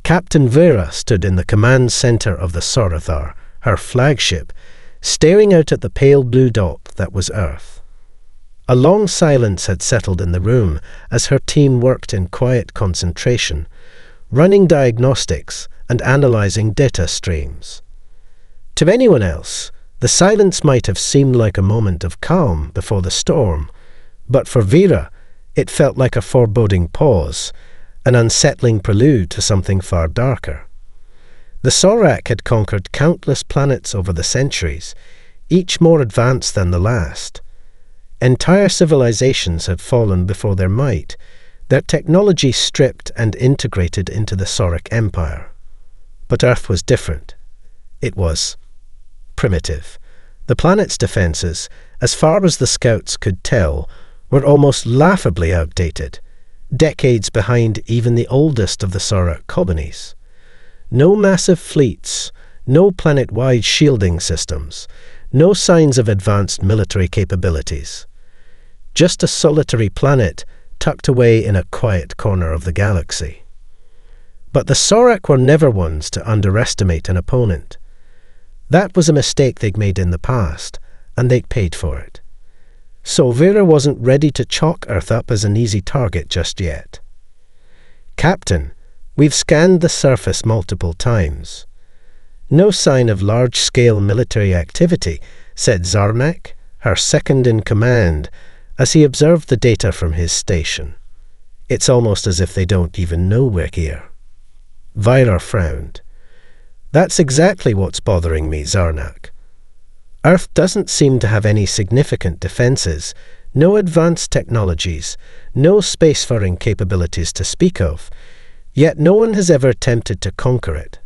Captain Vera stood in the command center of the Sorothar, her flagship, staring out at the pale blue dot that was Earth. A long silence had settled in the room as her team worked in quiet concentration, running diagnostics and analyzing data streams. To anyone else, the silence might have seemed like a moment of calm before the storm, but for Vera, it felt like a foreboding pause, an unsettling prelude to something far darker. The Sorak had conquered countless planets over the centuries, each more advanced than the last. Entire civilizations had fallen before their might, their technology stripped and integrated into the Sorak Empire. But Earth was different. It was primitive. The planet's defenses, as far as the scouts could tell, were almost laughably outdated, decades behind even the oldest of the Sorak colonies. No massive fleets, no planet-wide shielding systems, no signs of advanced military capabilities. Just a solitary planet tucked away in a quiet corner of the galaxy. But the Sorak were never ones to underestimate an opponent. That was a mistake they'd made in the past, and they'd paid for it. So Vera wasn't ready to chalk Earth up as an easy target just yet. "Captain, we've scanned the surface multiple times. No sign of large-scale military activity," said Zarnak, her second in command, as he observed the data from his station. "It's almost as if they don't even know we're here." Vyra frowned. "That's exactly what's bothering me, Zarnak. Earth doesn't seem to have any significant defenses, no advanced technologies, no spacefaring capabilities to speak of, yet no one has ever attempted to conquer it.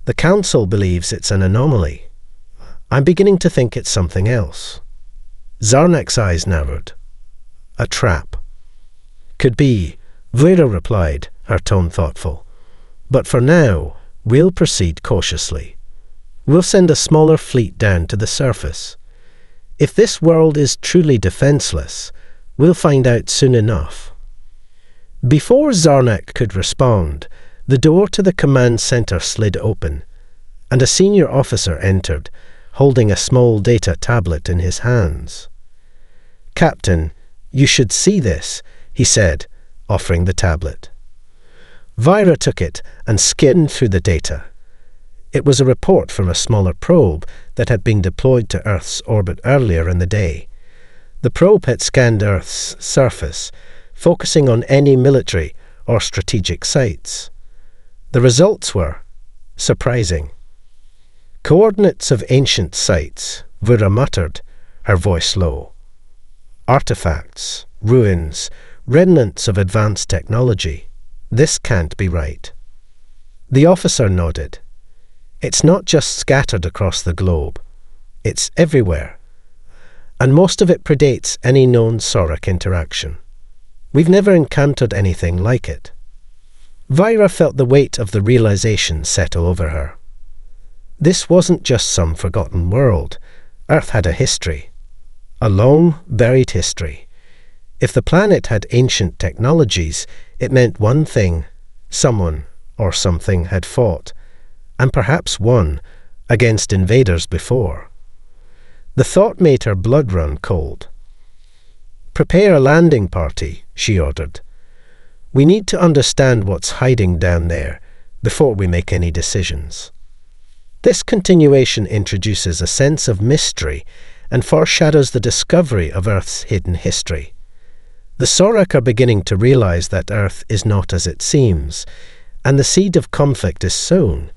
The Council believes it's an anomaly. I'm beginning to think it's something else." Zarnak's eyes narrowed. "A trap." "Could be," Vera replied, her tone thoughtful. "But for now, we'll proceed cautiously. We'll send a smaller fleet down to the surface. If this world is truly defenseless, we'll find out soon enough." Before Zarnak could respond, the door to the command center slid open, and a senior officer entered, holding a small data tablet in his hands. "Captain, you should see this," he said, offering the tablet. Vyra took it and skimmed through the data. It was a report from a smaller probe that had been deployed to Earth's orbit earlier in the day. The probe had scanned Earth's surface, focusing on any military or strategic sites. The results were surprising. "Coordinates of ancient sites," Vyra muttered, her voice low. "Artifacts, ruins, remnants of advanced technology. This can't be right." The officer nodded. "It's not just scattered across the globe. It's everywhere. And most of it predates any known Sorak interaction. We've never encountered anything like it." Vyra felt the weight of the realization settle over her. This wasn't just some forgotten world. Earth had a history. A long, buried history. If the planet had ancient technologies, it meant one thing: someone or something had fought, and perhaps won, against invaders before. The thought made her blood run cold. "Prepare a landing party," she ordered. "We need to understand what's hiding down there before we make any decisions." This continuation introduces a sense of mystery and foreshadows the discovery of Earth's hidden history. The Sorak are beginning to realize that Earth is not as it seems, and the seed of conflict is sown.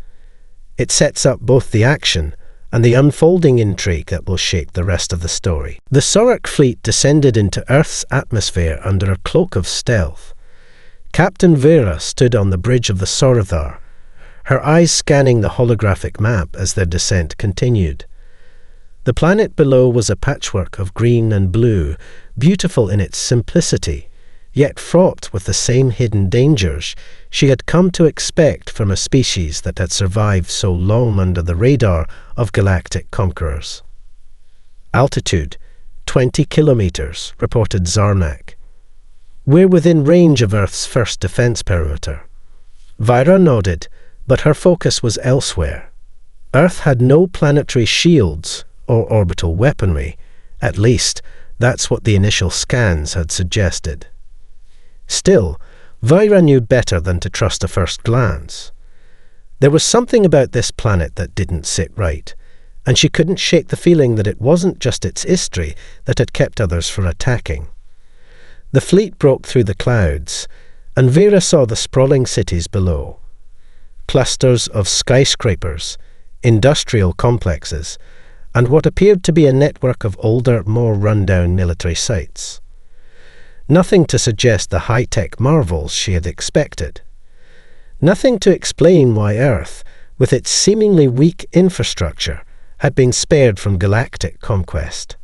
It sets up both the action and the unfolding intrigue that will shape the rest of the story. The Sorak fleet descended into Earth's atmosphere under a cloak of stealth. Captain Vera stood on the bridge of the Sorothar, her eyes scanning the holographic map as their descent continued. The planet below was a patchwork of green and blue, beautiful in its simplicity, yet fraught with the same hidden dangers she had come to expect from a species that had survived so long under the radar of galactic conquerors. "Altitude, 20 kilometers, reported Zarnak. "We're within range of Earth's first defense perimeter." Vyra nodded, but her focus was elsewhere. Earth had no planetary shields or orbital weaponry. At least, that's what the initial scans had suggested. Still, Vyra knew better than to trust a first glance. There was something about this planet that didn't sit right, and she couldn't shake the feeling that it wasn't just its history that had kept others from attacking. The fleet broke through the clouds, and Vyra saw the sprawling cities below. Clusters of skyscrapers, industrial complexes, and what appeared to be a network of older, more run-down military sites. Nothing to suggest the high-tech marvels she had expected. Nothing to explain why Earth, with its seemingly weak infrastructure, had been spared from galactic conquest.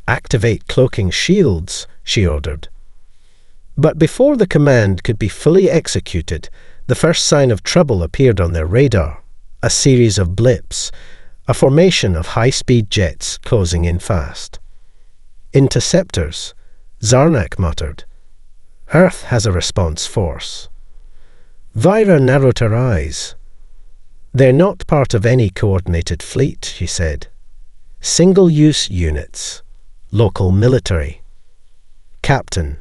"Activate cloaking shields," she ordered. But before the command could be fully executed, the first sign of trouble appeared on their radar, a series of blips, a formation of high-speed jets closing in fast. "Interceptors," Zarnak muttered. "Earth has a response force." Vyra narrowed her eyes. "They're not part of any coordinated fleet," she said. "Single-use units. Local military." "Captain,"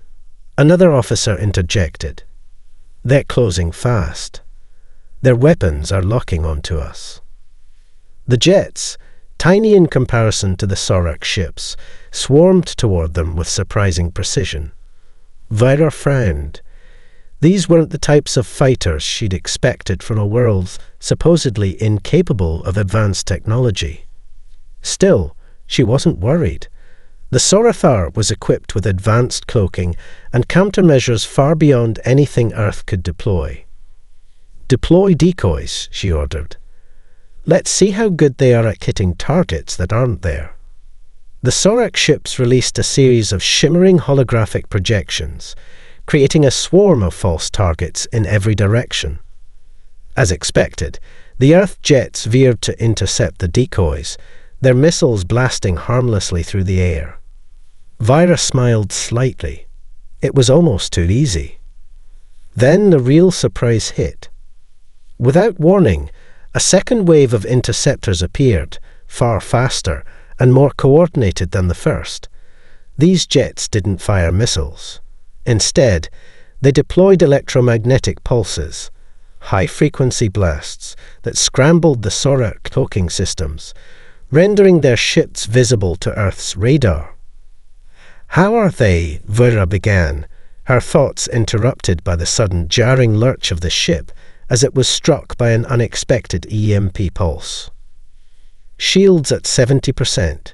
another officer interjected. "They're closing fast. Their weapons are locking onto us." The jets, tiny in comparison to the Sorak ships, swarmed toward them with surprising precision. Vyra frowned. These weren't the types of fighters she'd expected from a world supposedly incapable of advanced technology. Still, she wasn't worried. The Sorathar was equipped with advanced cloaking and countermeasures far beyond anything Earth could deploy. "Deploy decoys," she ordered. "Let's see how good they are at hitting targets that aren't there." The Sorak ships released a series of shimmering holographic projections, creating a swarm of false targets in every direction. As expected, the Earth jets veered to intercept the decoys, their missiles blasting harmlessly through the air. Vyra smiled slightly. It was almost too easy. Then the real surprise hit. Without warning, a second wave of interceptors appeared, far faster and more coordinated than the first. These jets didn't fire missiles. Instead, they deployed electromagnetic pulses, high-frequency blasts that scrambled the Sorak cloaking systems, rendering their ships visible to Earth's radar. "How are they?" Vyra began, her thoughts interrupted by the sudden jarring lurch of the ship as it was struck by an unexpected EMP pulse. "Shields at 70%.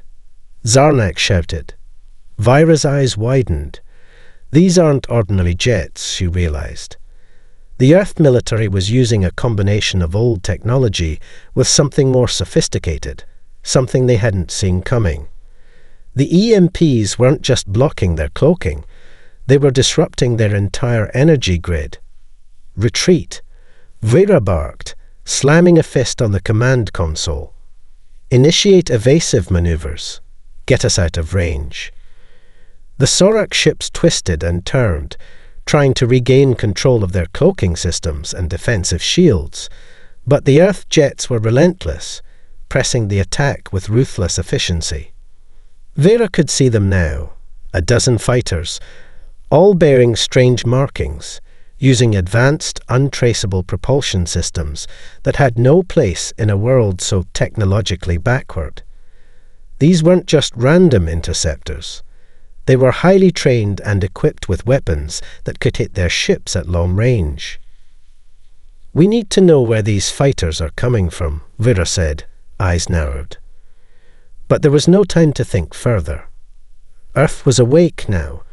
Zarnak shouted. Vyra's eyes widened. These aren't ordinary jets, she realized. The Earth military was using a combination of old technology with something more sophisticated, something they hadn't seen coming. The EMPs weren't just blocking their cloaking, they were disrupting their entire energy grid. "Retreat," Vyra barked, slamming a fist on the command console. "Initiate evasive maneuvers. Get us out of range." The Sorak ships twisted and turned, trying to regain control of their cloaking systems and defensive shields, but the Earth jets were relentless, pressing the attack with ruthless efficiency. Vyra could see them now, a dozen fighters, all bearing strange markings, using advanced, untraceable propulsion systems that had no place in a world so technologically backward. These weren't just random interceptors. They were highly trained and equipped with weapons that could hit their ships at long range. "We need to know where these fighters are coming from," Vyra said, eyes narrowed. But there was no time to think further. Earth was awake now,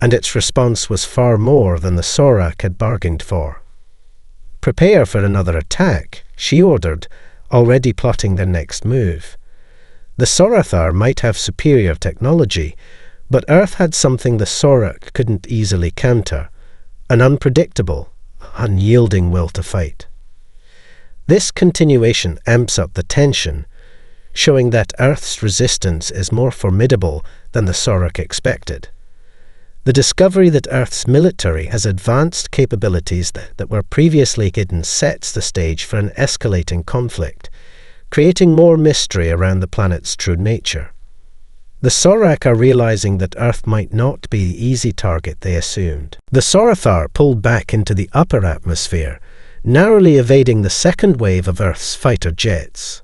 and its response was far more than the Sorak had bargained for. "Prepare for another attack," she ordered, already plotting their next move. The Sorathar might have superior technology, but Earth had something the Sorak couldn't easily counter, an unpredictable, unyielding will to fight. This continuation amps up the tension, showing that Earth's resistance is more formidable than the Sorak expected. The discovery that Earth's military has advanced capabilities that were previously hidden sets the stage for an escalating conflict, creating more mystery around the planet's true nature. The Sorak are realizing that Earth might not be the easy target they assumed. The Sorathar pulled back into the upper atmosphere, narrowly evading the second wave of Earth's fighter jets.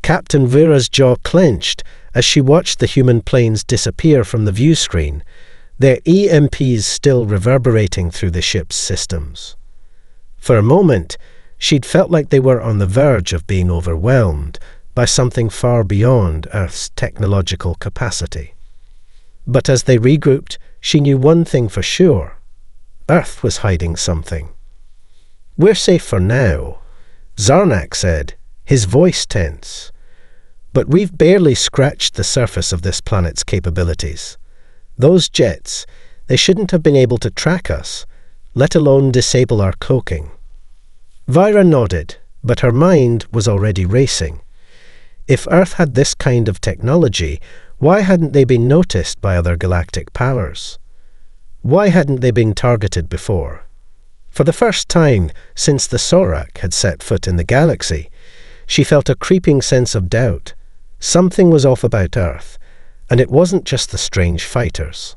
Captain Vera's jaw clenched as she watched the human planes disappear from the view screen, their EMPs still reverberating through the ship's systems. For a moment, she'd felt like they were on the verge of being overwhelmed by something far beyond Earth's technological capacity. But as they regrouped, she knew one thing for sure. Earth was hiding something. "We're safe for now," Zarnak said, his voice tense. "But we've barely scratched the surface of this planet's capabilities. Those jets, they shouldn't have been able to track us, let alone disable our cloaking." Vyra nodded, but her mind was already racing. If Earth had this kind of technology, why hadn't they been noticed by other galactic powers? Why hadn't they been targeted before? For the first time since the Sorak had set foot in the galaxy, she felt a creeping sense of doubt. Something was off about Earth, and it wasn't just the strange fighters.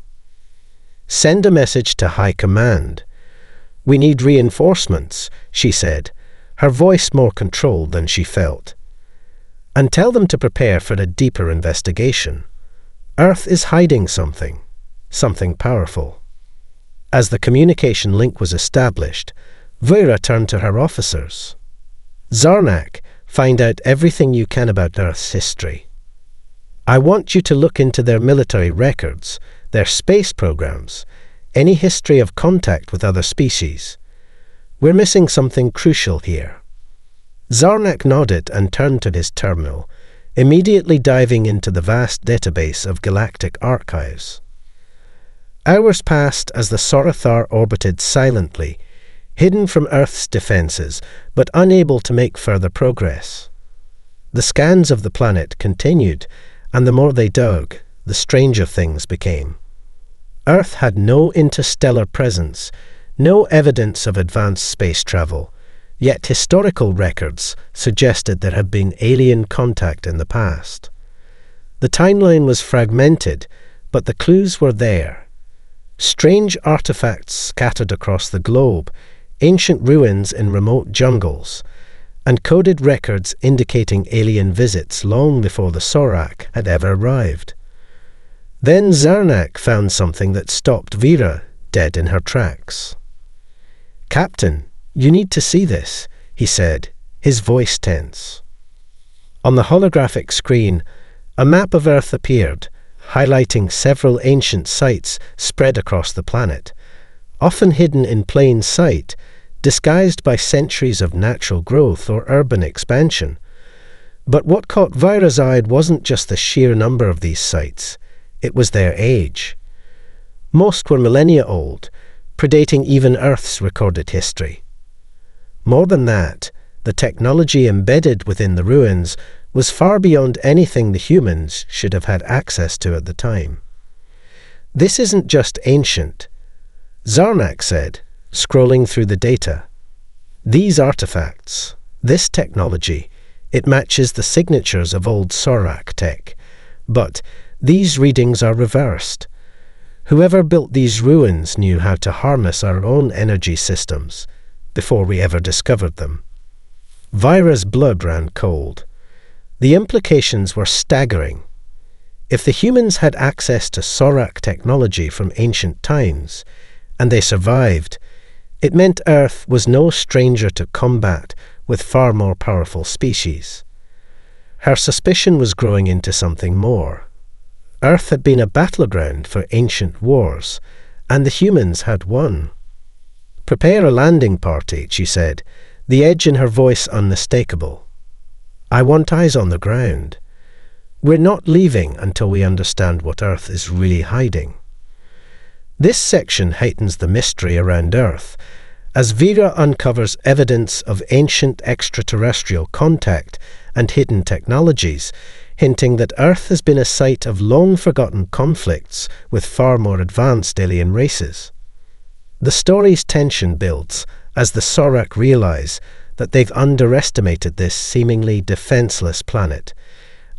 "Send a message to High Command. We need reinforcements," she said, her voice more controlled than she felt. "And tell them to prepare for a deeper investigation. Earth is hiding something powerful." As the communication link was established, Vyra turned to her officers. "Zarnak, find out everything you can about Earth's history. I want you to look into their military records, their space programs, any history of contact with other species. We're missing something crucial here." Zarnak nodded and turned to his terminal, immediately diving into the vast database of galactic archives. Hours passed as the Sorathar orbited silently, hidden from Earth's defenses, but unable to make further progress. The scans of the planet continued, and the more they dug, the stranger things became. Earth had no interstellar presence, no evidence of advanced space travel, yet historical records suggested there had been alien contact in the past. The timeline was fragmented, but the clues were there. Strange artifacts scattered across the globe, ancient ruins in remote jungles, and coded records indicating alien visits long before the Sorak had ever arrived. Then Zarnak found something that stopped Vyra dead in her tracks. "Captain, you need to see this," he said, his voice tense. On the holographic screen, a map of Earth appeared, highlighting several ancient sites spread across the planet, often hidden in plain sight, disguised by centuries of natural growth or urban expansion. But what caught Vyra's eye wasn't just the sheer number of these sites, it was their age. Most were millennia old, predating even Earth's recorded history. More than that, the technology embedded within the ruins was far beyond anything the humans should have had access to at the time. "This isn't just ancient," Zarnak said, scrolling through the data. "These artifacts, this technology, it matches the signatures of old Sorak tech, but these readings are reversed. Whoever built these ruins knew how to harness our own energy systems before we ever discovered them." Vyra's blood ran cold. The implications were staggering. If the humans had access to Sorak technology from ancient times, and they survived, it meant Earth was no stranger to combat with far more powerful species. Her suspicion was growing into something more. Earth had been a battleground for ancient wars, and the humans had won. "Prepare a landing party," she said, the edge in her voice unmistakable. "I want eyes on the ground. We're not leaving until we understand what Earth is really hiding." This section heightens the mystery around Earth, as Vyra uncovers evidence of ancient extraterrestrial contact and hidden technologies, hinting that Earth has been a site of long-forgotten conflicts with far more advanced alien races. The story's tension builds as the Sorak realize that they've underestimated this seemingly defenseless planet,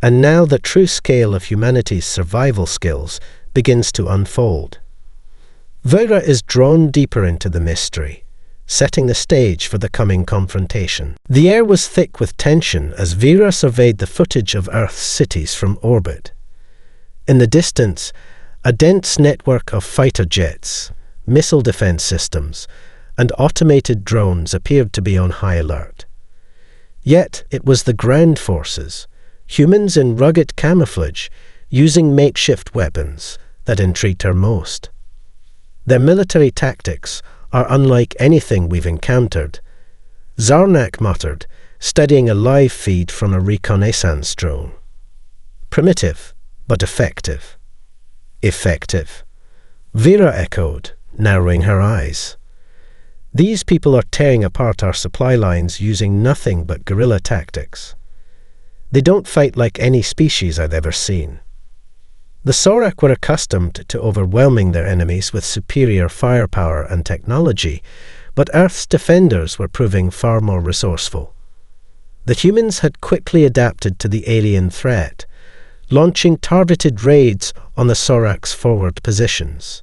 and now the true scale of humanity's survival skills begins to unfold. Vera is drawn deeper into the mystery, setting the stage for the coming confrontation. The air was thick with tension as Vera surveyed the footage of Earth's cities from orbit. In the distance, a dense network of fighter jets, missile defense systems, and automated drones appeared to be on high alert. Yet it was the ground forces, humans in rugged camouflage, using makeshift weapons, that intrigued her most. Their military tactics are unlike anything we've encountered, Zarnak muttered, studying a live feed from a reconnaissance drone. Primitive, but effective. Effective. Vera echoed, narrowing her eyes. These people are tearing apart our supply lines using nothing but guerrilla tactics. They don't fight like any species I've ever seen. The Sorak were accustomed to overwhelming their enemies with superior firepower and technology, but Earth's defenders were proving far more resourceful. The humans had quickly adapted to the alien threat, launching targeted raids on the Sorak's forward positions.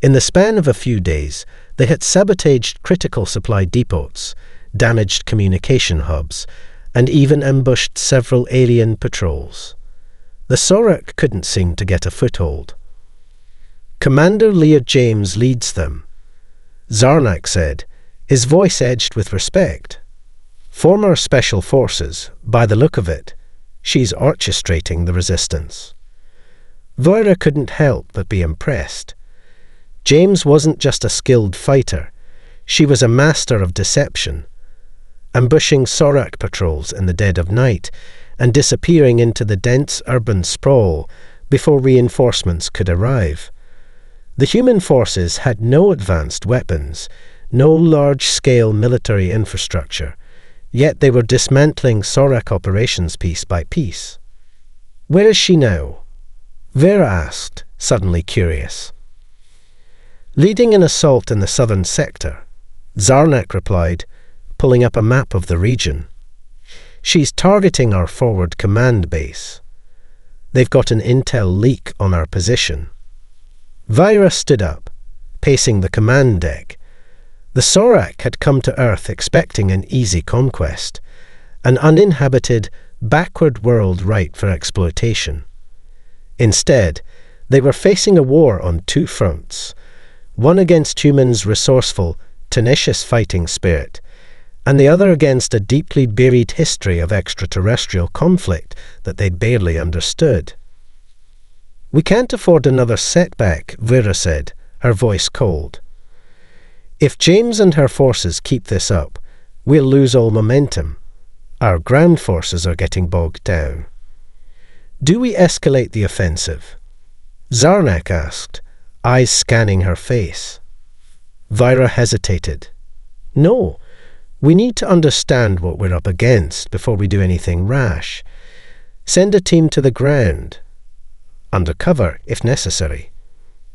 In the span of a few days, they had sabotaged critical supply depots, damaged communication hubs, and even ambushed several alien patrols. The Sorak couldn't seem to get a foothold. Commander Leah James leads them, Zarnak said, his voice edged with respect. Former Special Forces, by the look of it, she's orchestrating the resistance. Vera couldn't help but be impressed. James wasn't just a skilled fighter, she was a master of deception, ambushing Sorak patrols in the dead of night and disappearing into the dense urban sprawl before reinforcements could arrive. The human forces had no advanced weapons, no large-scale military infrastructure, yet they were dismantling Sorak operations piece by piece. "Where is she now?" Vera asked, suddenly curious. "Leading an assault in the southern sector," Zarnak replied, pulling up a map of the region. "She's targeting our forward command base. They've got an intel leak on our position." Vyra stood up, pacing the command deck. The Sorak had come to Earth expecting an easy conquest, an uninhabited, backward world ripe for exploitation. Instead, they were facing a war on two fronts, one against humans' resourceful, tenacious fighting spirit, and the other against a deeply buried history of extraterrestrial conflict that they barely understood. "We can't afford another setback," Vera said, her voice cold. "If James and her forces keep this up, we'll lose all momentum. Our ground forces are getting bogged down." "Do we escalate the offensive?" Zarnak asked, eyes scanning her face. Vyra hesitated. "No. We need to understand what we're up against before we do anything rash. Send a team to the ground. Undercover, if necessary.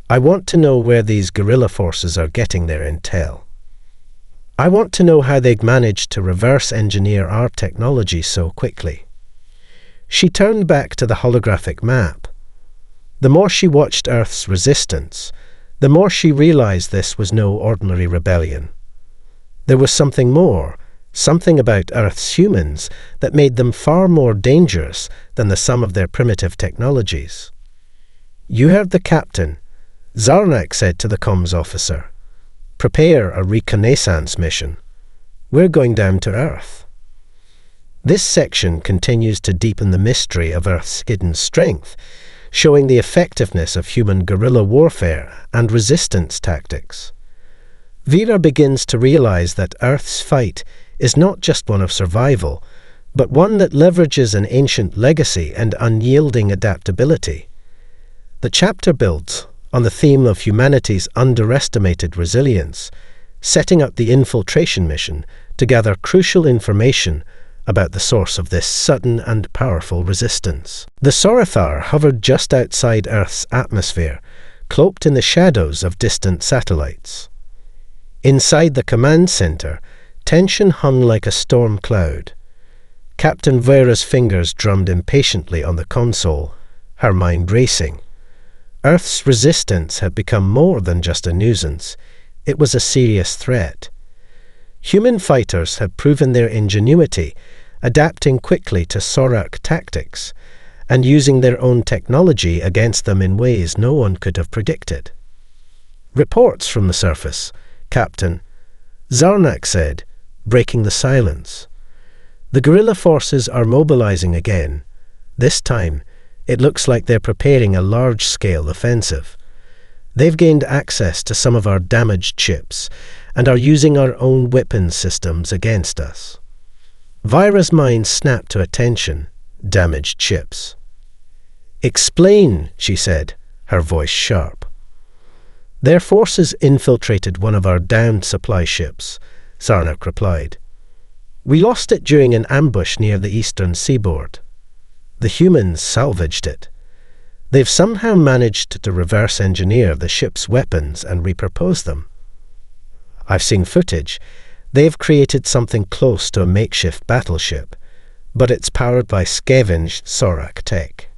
I want to know where these guerrilla forces are getting their intel. I want to know how they've managed to reverse engineer our technology so quickly." She turned back to the holographic map. The more she watched Earth's resistance, the more she realized this was no ordinary rebellion. There was something more, something about Earth's humans that made them far more dangerous than the sum of their primitive technologies. "You heard the captain," Zarnak said to the comms officer. "Prepare a reconnaissance mission. We're going down to Earth." This section continues to deepen the mystery of Earth's hidden strength, showing the effectiveness of human guerrilla warfare and resistance tactics. Vera begins to realize that Earth's fight is not just one of survival, but one that leverages an ancient legacy and unyielding adaptability. The chapter builds on the theme of humanity's underestimated resilience, setting up the infiltration mission to gather crucial information about the source of this sudden and powerful resistance. The Sarathar hovered just outside Earth's atmosphere, cloaked in the shadows of distant satellites. Inside the command center, tension hung like a storm cloud. Captain Vera's fingers drummed impatiently on the console, her mind racing. Earth's resistance had become more than just a nuisance. It was a serious threat. Human fighters had proven their ingenuity, adapting quickly to Sorak tactics, and using their own technology against them in ways no one could have predicted. "Reports from the surface, Captain," Zarnak said, breaking the silence. "The guerrilla forces are mobilizing again. This time, it looks like they're preparing a large-scale offensive. They've gained access to some of our damaged ships and are using our own weapons systems against us." Vira's mind snapped to attention. Damaged ships. "Explain," she said, her voice sharp. "Their forces infiltrated one of our downed supply ships," Zarnak replied. "We lost it during an ambush near the eastern seaboard. The humans salvaged it. They've somehow managed to reverse engineer the ship's weapons and repurpose them. I've seen footage. They've created something close to a makeshift battleship, but it's powered by scavenged Sorak tech."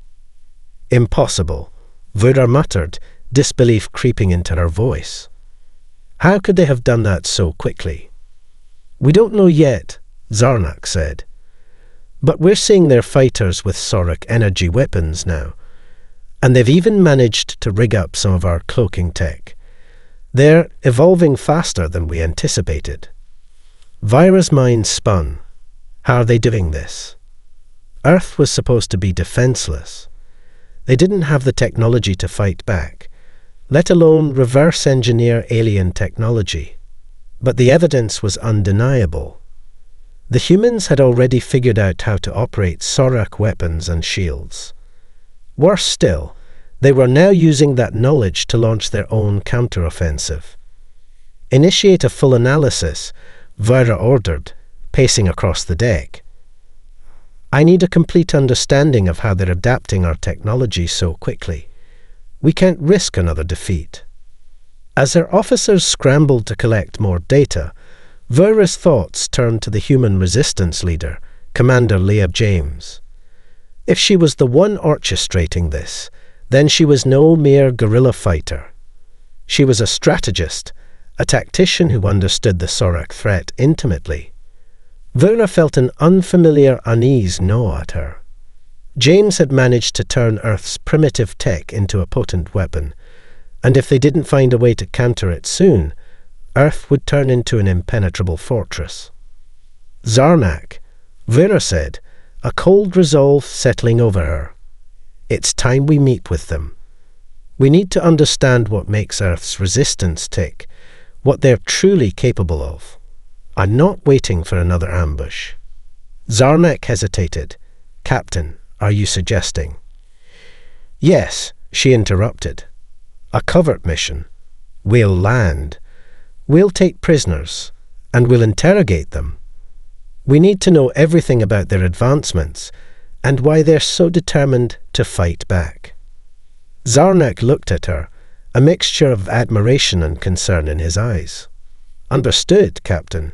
"Impossible," Vura muttered, disbelief creeping into her voice. "How could they have done that so quickly?" "We don't know yet," Zarnak said. "But we're seeing their fighters with Sorak energy weapons now, and they've even managed to rig up some of our cloaking tech. They're evolving faster than we anticipated." Vira's mind spun. How are they doing this? Earth was supposed to be defenseless. They didn't have the technology to fight back, let alone reverse engineer alien technology. But the evidence was undeniable. The humans had already figured out how to operate Sorak weapons and shields. Worse still, they were now using that knowledge to launch their own counteroffensive. "Initiate a full analysis," Vira ordered, pacing across the deck. "I need a complete understanding of how they're adapting our technology so quickly. We can't risk another defeat." As their officers scrambled to collect more data, Vira's thoughts turned to the human resistance leader, Commander Leah James. If she was the one orchestrating this, then she was no mere guerrilla fighter. She was a strategist, a tactician who understood the Sorak threat intimately. Vira felt an unfamiliar unease gnaw at her. James had managed to turn Earth's primitive tech into a potent weapon, and if they didn't find a way to counter it soon, Earth would turn into an impenetrable fortress. "Zarnak," Vira said, a cold resolve settling over her. "It's time we meet with them. We need to understand what makes Earth's resistance tick, what they're truly capable of. I'm not waiting for another ambush." Zarnak hesitated. "Captain, are you suggesting?" "Yes," she interrupted. "A covert mission. We'll land. We'll take prisoners, and we'll interrogate them. We need to know everything about their advancements and why they're so determined to fight back." Zarnak looked at her, a mixture of admiration and concern in his eyes. "Understood, Captain."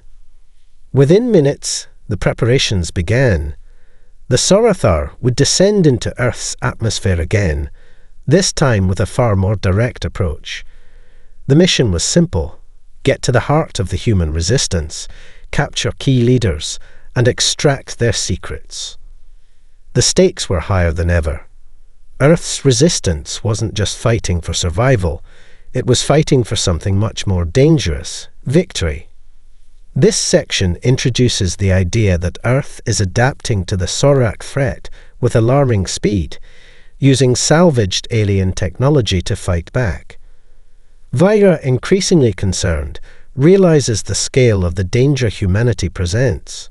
Within minutes, the preparations began. The Sarathar would descend into Earth's atmosphere again, this time with a far more direct approach. The mission was simple: get to the heart of the human resistance, capture key leaders, and extract their secrets. The stakes were higher than ever. Earth's resistance wasn't just fighting for survival, it was fighting for something much more dangerous: victory. This section introduces the idea that Earth is adapting to the Sorak threat with alarming speed, using salvaged alien technology to fight back. Vira, increasingly concerned, realizes the scale of the danger humanity presents.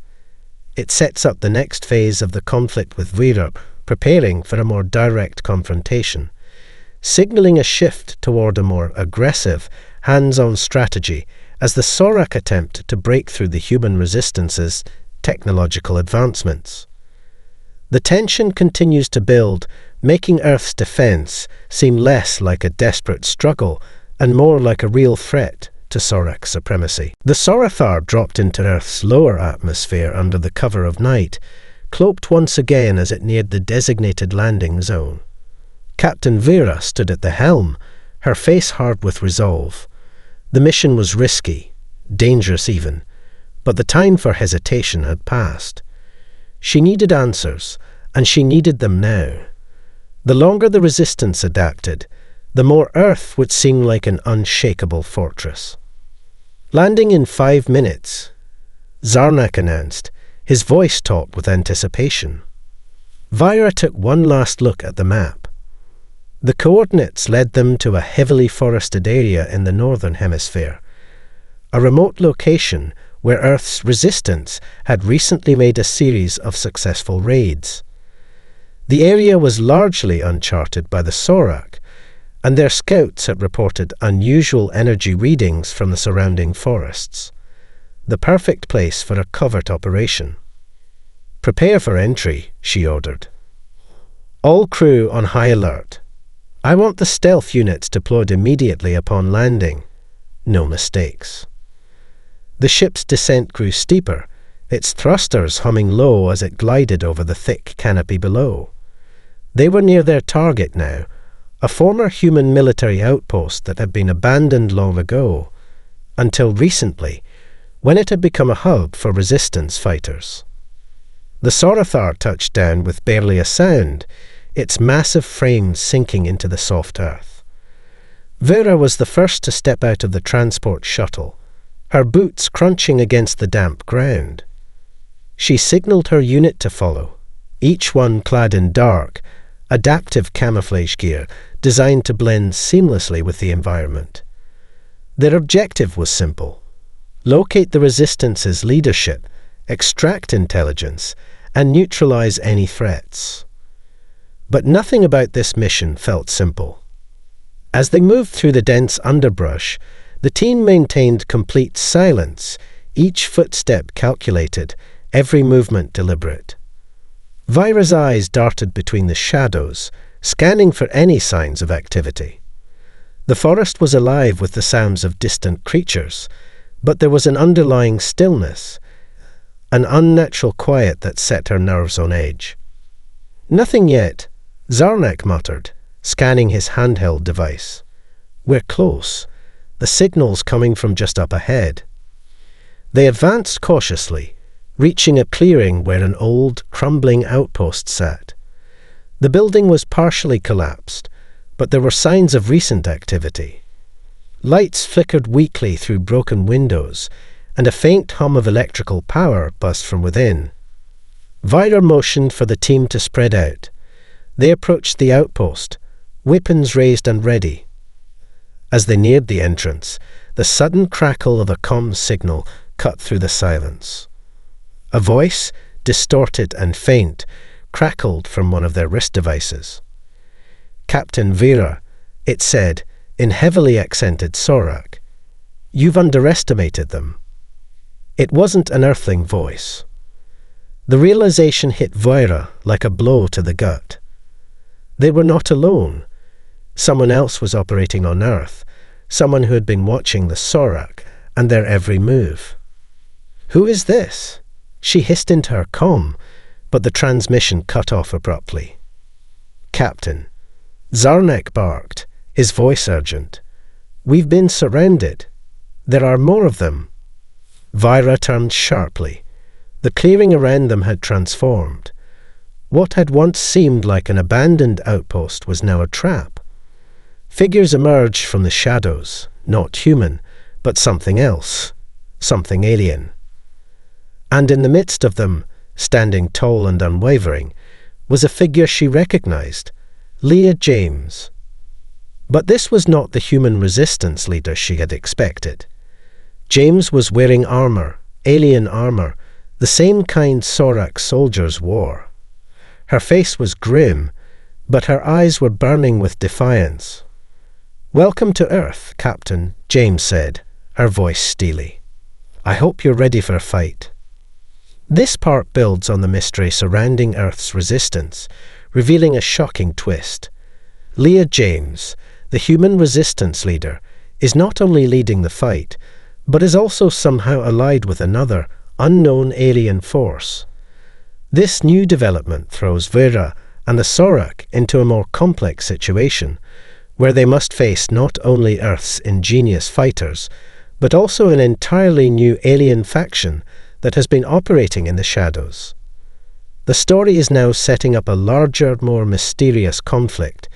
It sets up the next phase of the conflict with Vira, preparing for a more direct confrontation, signaling a shift toward a more aggressive, hands-on strategy as the Sorak attempt to break through the human resistance's technological advancements. The tension continues to build, making Earth's defense seem less like a desperate struggle and more like a real threat to Sorak supremacy. The Sarathar dropped into Earth's lower atmosphere under the cover of night, cloaked once again as it neared the designated landing zone. Captain Vera stood at the helm, her face hard with resolve. The mission was risky, dangerous even, but the time for hesitation had passed. She needed answers, and she needed them now. The longer the resistance adapted, the more Earth would seem like an unshakable fortress. Landing in 5 minutes, Zarnak announced, his voice taut with anticipation. Vyra took one last look at the map. The coordinates led them to a heavily forested area in the northern hemisphere, a remote location where Earth's resistance had recently made a series of successful raids. The area was largely uncharted by the Sorak, and their scouts had reported unusual energy readings from the surrounding forests. The perfect place for a covert operation. "Prepare for entry," she ordered. "All crew on high alert. I want the stealth units deployed immediately upon landing. No mistakes." The ship's descent grew steeper, its thrusters humming low as it glided over the thick canopy below. They were near their target now, a former human military outpost that had been abandoned long ago, until recently, when it had become a hub for resistance fighters. The Sarathar touched down with barely a sound, its massive frame sinking into the soft earth. Vera was the first to step out of the transport shuttle, her boots crunching against the damp ground. She signaled her unit to follow, each one clad in dark, adaptive camouflage gear designed to blend seamlessly with the environment. Their objective was simple: locate the Resistance's leadership, extract intelligence, and neutralize any threats. But nothing about this mission felt simple. As they moved through the dense underbrush, the team maintained complete silence, each footstep calculated, every movement deliberate. Vyra's eyes darted between the shadows, scanning for any signs of activity. The forest was alive with the sounds of distant creatures, but there was an underlying stillness, an unnatural quiet that set her nerves on edge. "Nothing yet," Zarnak muttered, scanning his handheld device. "We're close. The signal's coming from just up ahead." They advanced cautiously, reaching a clearing where an old, crumbling outpost sat. The building was partially collapsed, but there were signs of recent activity. Lights flickered weakly through broken windows, and a faint hum of electrical power buzzed from within. Vyra motioned for the team to spread out. They approached the outpost, weapons raised and ready. As they neared the entrance, the sudden crackle of a comm signal cut through the silence. A voice, distorted and faint, crackled from one of their wrist devices. "Captain Vera," it said, in heavily accented Sorak, "you've underestimated them." It wasn't an earthling voice. The realization hit Vyra like a blow to the gut. They were not alone. Someone else was operating on Earth, someone who had been watching the Sorak and their every move. "Who is this?" She hissed into her comm, but the transmission cut off abruptly. "Captain," Zarnak barked, his voice urgent. "We've been surrounded. There are more of them." Vyra turned sharply. The clearing around them had transformed. What had once seemed like an abandoned outpost was now a trap. Figures emerged from the shadows, not human, but something else, something alien. And in the midst of them, standing tall and unwavering, was a figure she recognized, Leah James. But this was not the human resistance leader she had expected. James was wearing armor, alien armor, the same kind Sorak soldiers wore. Her face was grim, but her eyes were burning with defiance. "Welcome to Earth, Captain," James said, her voice steely. "I hope you're ready for a fight." This part builds on the mystery surrounding Earth's resistance, revealing a shocking twist. Leah James, the human resistance leader, is not only leading the fight, but is also somehow allied with another, unknown alien force. This new development throws Vera and the Sorak into a more complex situation, where they must face not only Earth's ingenious fighters, but also an entirely new alien faction that has been operating in the shadows. The story is now setting up a larger, more mysterious conflict,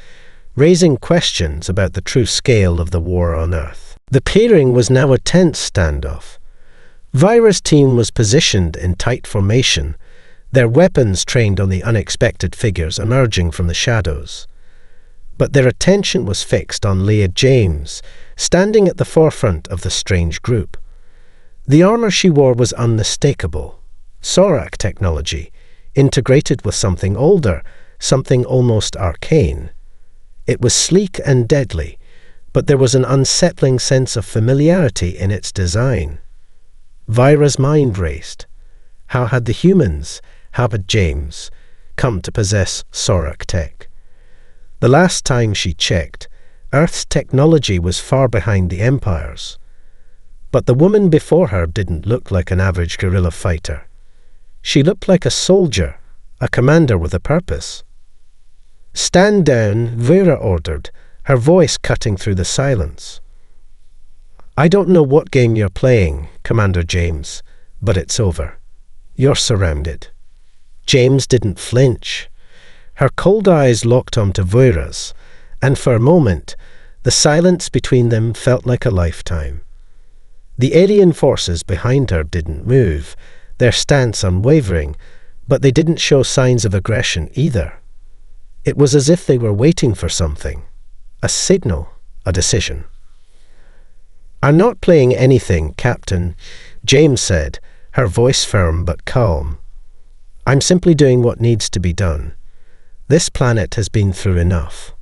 raising questions about the true scale of the war on Earth. The pairing was now a tense standoff. Vira's team was positioned in tight formation, their weapons trained on the unexpected figures emerging from the shadows. But their attention was fixed on Leah James, standing at the forefront of the strange group. The armor she wore was unmistakable. Sorak technology, integrated with something older, something almost arcane. It was sleek and deadly, but there was an unsettling sense of familiarity in its design. Vira's mind raced. How had the humans, how had James, come to possess Sorak tech? The last time she checked, Earth's technology was far behind the Empire's. But the woman before her didn't look like an average guerrilla fighter. She looked like a soldier, a commander with a purpose. "Stand down," Vera ordered, her voice cutting through the silence. "I don't know what game you're playing, Commander James, but it's over. You're surrounded." James didn't flinch. Her cold eyes locked onto Vera's, and for a moment, the silence between them felt like a lifetime. The alien forces behind her didn't move, their stance unwavering, but they didn't show signs of aggression either. It was as if they were waiting for something, a signal, a decision. "I'm not playing anything, Captain," James said, her voice firm but calm. "I'm simply doing what needs to be done. This planet has been through enough."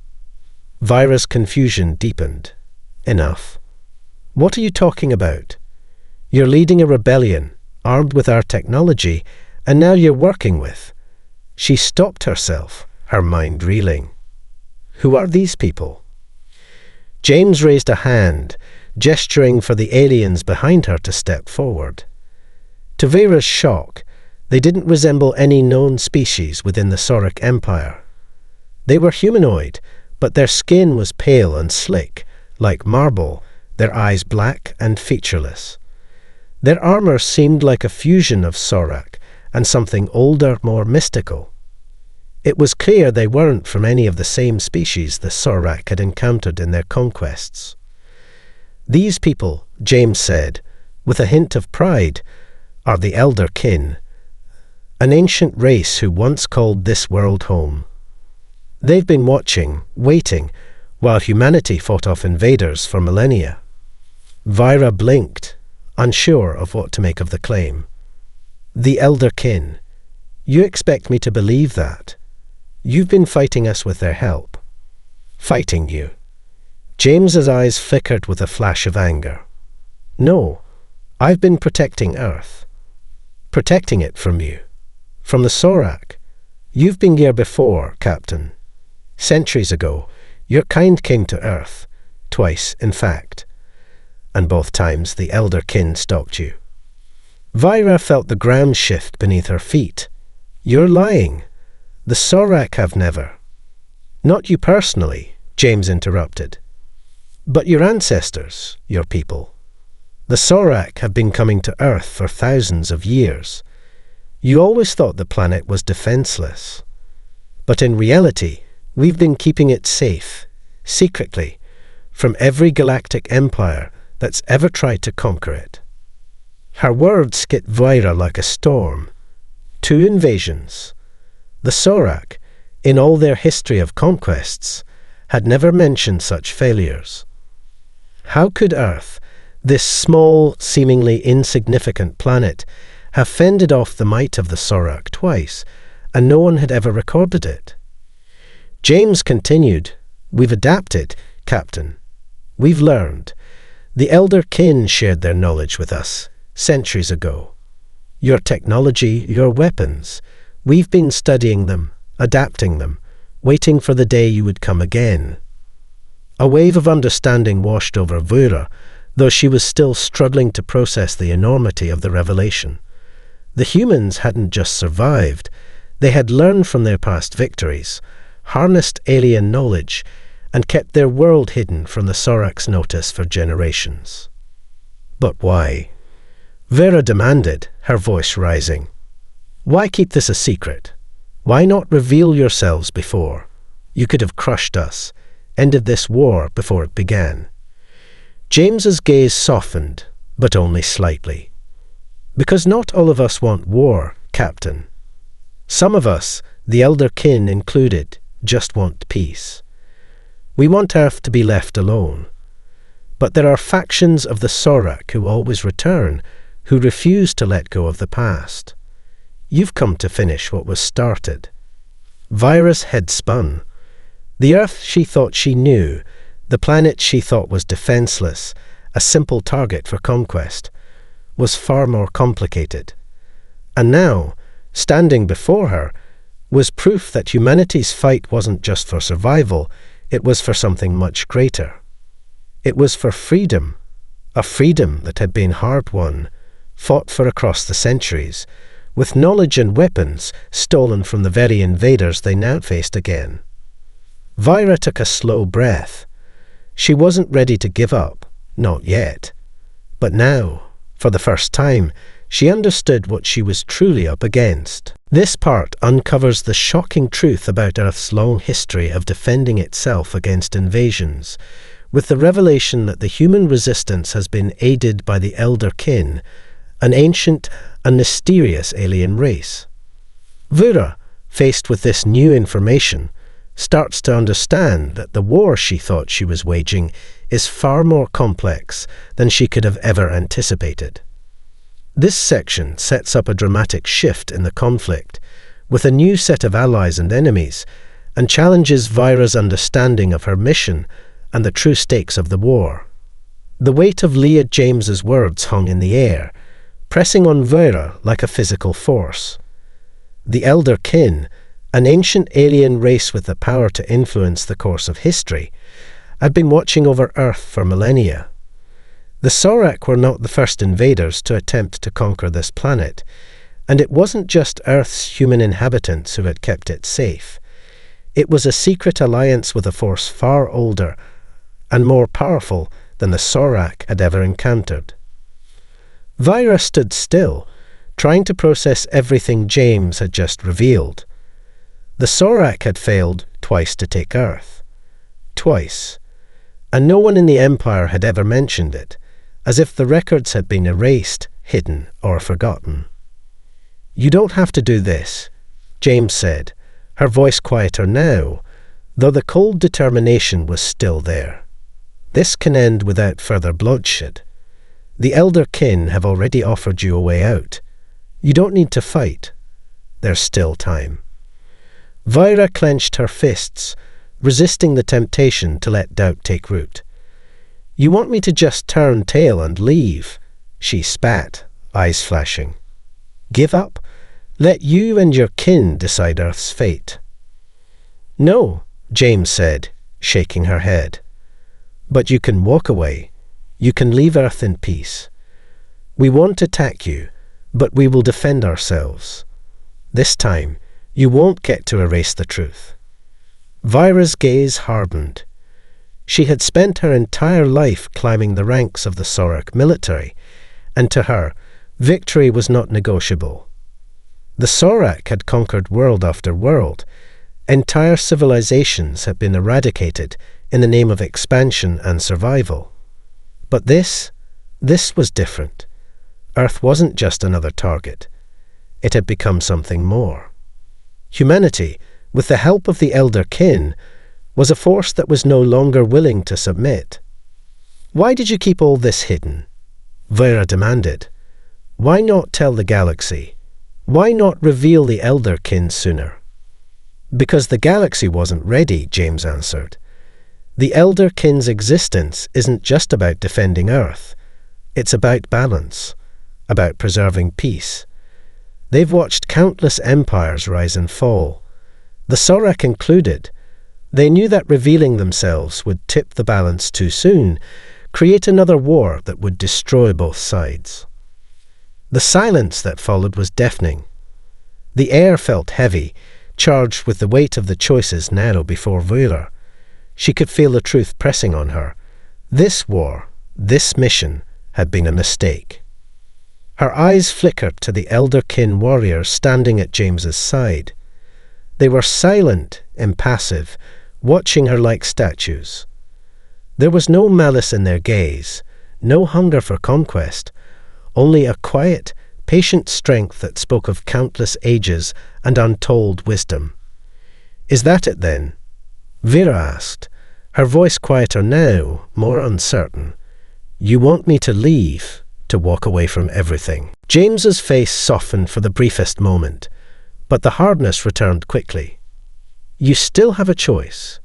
Vira's confusion deepened. "Enough? What are you talking about? You're leading a rebellion, armed with our technology, and now you're working with..." She stopped herself, her mind reeling. "Who are these people?" James raised a hand, gesturing for the aliens behind her to step forward. To Vera's shock, they didn't resemble any known species within the Sorak Empire. They were humanoid, but their skin was pale and slick, like marble, their eyes black and featureless. Their armor seemed like a fusion of Sorak and something older, more mystical. It was clear they weren't from any of the same species the Sorak had encountered in their conquests. "These people," James said, with a hint of pride, "are the Elder Kin, an ancient race who once called this world home. They've been watching, waiting, while humanity fought off invaders for millennia." Vira blinked, unsure of what to make of the claim. "The Elder Kin. You expect me to believe that? You've been fighting us with their help." "Fighting you?" James's eyes flickered with a flash of anger. "No, I've been protecting Earth. Protecting it from you. From the Sorak. You've been here before, Captain. Centuries ago, your kind came to Earth. Twice, in fact. And both times the Elder Kin stopped you." Vira felt the ground shift beneath her feet. "You're lying. The Sorak have never." "Not you personally," James interrupted. "But your ancestors, your people. The Sorak have been coming to Earth for thousands of years. You always thought the planet was defenseless. But in reality, we've been keeping it safe, secretly, from every galactic empire that's ever tried to conquer it." Her words hit Vira like a storm. 2 invasions. The Sorak, in all their history of conquests, had never mentioned such failures. How could Earth, this small, seemingly insignificant planet, have fended off the might of the Sorak twice, and no one had ever recorded it? James continued, "We've adapted, Captain. We've learned. The Elder Kin shared their knowledge with us, centuries ago. Your technology, your weapons. We've been studying them, adapting them, waiting for the day you would come again. A wave of understanding washed over Vura, though she was still struggling to process the enormity of the revelation. The humans hadn't just survived, they had learned from their past victories, harnessed alien knowledge, and kept their world hidden from the Sorak's notice for generations. But why? Vera demanded, her voice rising. Why keep this a secret? Why not reveal yourselves before? You could have crushed us, ended this war before it began. James's gaze softened, but only slightly. Because not all of us want war, Captain. Some of us, the elder kin included, just want peace. We want Earth to be left alone. But there are factions of the Sorak who always return, who refuse to let go of the past. You've come to finish what was started. Vira's head spun. The Earth she thought she knew, the planet she thought was defenseless, a simple target for conquest, was far more complicated. And now, standing before her, was proof that humanity's fight wasn't just for survival, it was for something much greater. It was for freedom, a freedom that had been hard-won, fought for across the centuries, with knowledge and weapons stolen from the very invaders they now faced again. Vira took a slow breath. She wasn't ready to give up, not yet. But now, for the first time, she understood what she was truly up against. This part uncovers the shocking truth about Earth's long history of defending itself against invasions, with the revelation that the human resistance has been aided by the Elder Kin, an ancient and mysterious alien race. Vura, faced with this new information, starts to understand that the war she thought she was waging is far more complex than she could have ever anticipated. This section sets up a dramatic shift in the conflict, with a new set of allies and enemies, and challenges Vira's understanding of her mission and the true stakes of the war. The weight of Leah James's words hung in the air, pressing on Vira like a physical force. The Elder Kin, an ancient alien race with the power to influence the course of history, had been watching over Earth for millennia. The Sorak were not the first invaders to attempt to conquer this planet, and it wasn't just Earth's human inhabitants who had kept it safe. It was a secret alliance with a force far older and more powerful than the Sorak had ever encountered. Vira stood still, trying to process everything James had just revealed. The Sorak had failed twice to take Earth. Twice. And no one in the Empire had ever mentioned it, as if the records had been erased, hidden, or forgotten. "You don't have to do this," James said, her voice quieter now, though the cold determination was still there. "This can end without further bloodshed. The Elder Kin have already offered you a way out. You don't need to fight. There's still time." Vira clenched her fists, resisting the temptation to let doubt take root. "You want me to just turn tail and leave?" She spat, eyes flashing. "Give up? Let you and your kin decide Earth's fate." "No," James said, shaking her head. "But you can walk away. You can leave Earth in peace. We won't attack you, but we will defend ourselves. This time, you won't get to erase the truth." Vira's gaze hardened. She had spent her entire life climbing the ranks of the Sorak military, and to her, victory was not negotiable. The Sorak had conquered world after world. Entire civilizations had been eradicated in the name of expansion and survival. But this was different. Earth wasn't just another target. It had become something more. Humanity, with the help of the Elder Kin, was a force that was no longer willing to submit. "Why did you keep all this hidden?" Vira demanded. "Why not tell the galaxy? Why not reveal the Elder Kin sooner?" "Because the galaxy wasn't ready," James answered. "The Elder Kin's existence isn't just about defending Earth. It's about balance, about preserving peace. They've watched countless empires rise and fall, the Sorak included. They knew that revealing themselves would tip the balance too soon, create another war that would destroy both sides. The silence that followed was deafening. The air felt heavy, charged with the weight of the choices now before Vera. She could feel the truth pressing on her. This war, this mission, had been a mistake. Her eyes flickered to the elder-kin warriors standing at James's side. They were silent, impassive, watching her like statues. There was no malice in their gaze, no hunger for conquest, only a quiet, patient strength that spoke of countless ages and untold wisdom. "Is that it then?" Vera asked, her voice quieter now, more uncertain. "You want me to leave, to walk away from everything?" James's face softened for the briefest moment, but the hardness returned quickly. "You still have a choice.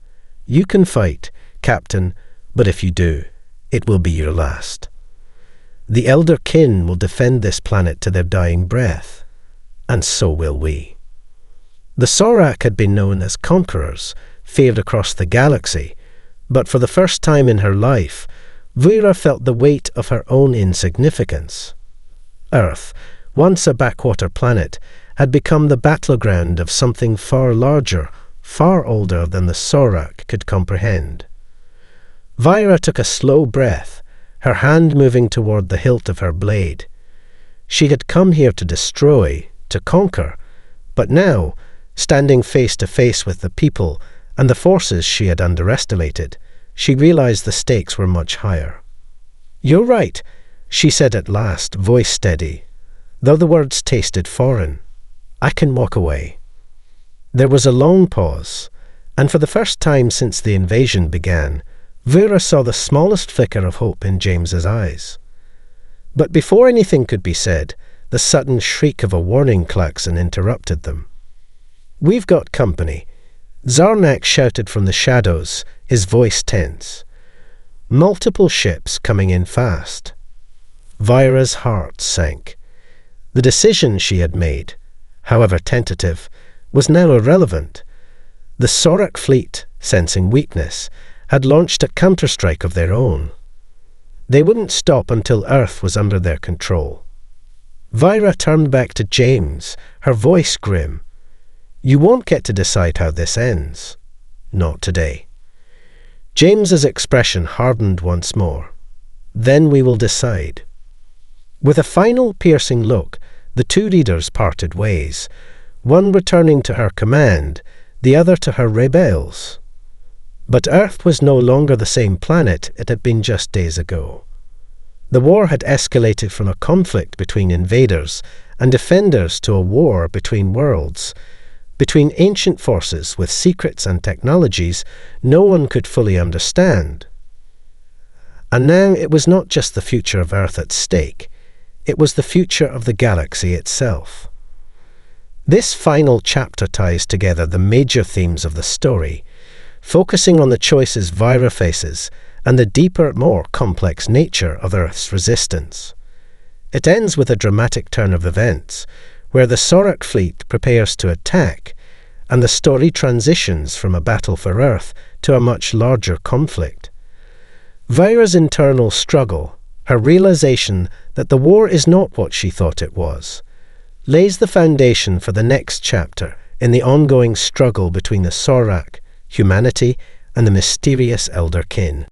You can fight, Captain, but if you do, it will be your last. The elder kin will defend this planet to their dying breath, and so will we." The Sorak had been known as Conquerors, feared across the galaxy, but for the first time in her life, Vera felt the weight of her own insignificance. Earth, once a backwater planet, had become the battleground of something far larger, far older than the Sorak could comprehend. Vera took a slow breath, her hand moving toward the hilt of her blade. She had come here to destroy, to conquer, but now, standing face to face with the people and the forces she had underestimated, she realized the stakes were much higher. "You're right," she said at last, voice steady, though the words tasted foreign. "I can walk away." There was a long pause, and for the first time since the invasion began, Vera saw the smallest flicker of hope in James's eyes. But before anything could be said, the sudden shriek of a warning klaxon interrupted them. "We've got company," Zarnak shouted from the shadows, his voice tense. "Multiple ships coming in fast." Vira's heart sank. The decision she had made, however tentative, was now irrelevant. The Sorak fleet, sensing weakness, had launched a counterstrike of their own. They wouldn't stop until Earth was under their control. Vira turned back to James, her voice grim. "You won't get to decide how this ends. Not today." James's expression hardened once more. "Then we will decide." With a final piercing look, the two leaders parted ways, one returning to her command, the other to her rebels. But Earth was no longer the same planet it had been just days ago. The war had escalated from a conflict between invaders and defenders to a war between worlds, between ancient forces with secrets and technologies no one could fully understand. And now it was not just the future of Earth at stake, it was the future of the galaxy itself. This final chapter ties together the major themes of the story, focusing on the choices Vira faces and the deeper, more complex nature of Earth's resistance. It ends with a dramatic turn of events, where the Sorak fleet prepares to attack, and the story transitions from a battle for Earth to a much larger conflict. Vira's internal struggle, her realization that the war is not what she thought it was, lays the foundation for the next chapter in the ongoing struggle between the Sorak, humanity, and the mysterious elder kin.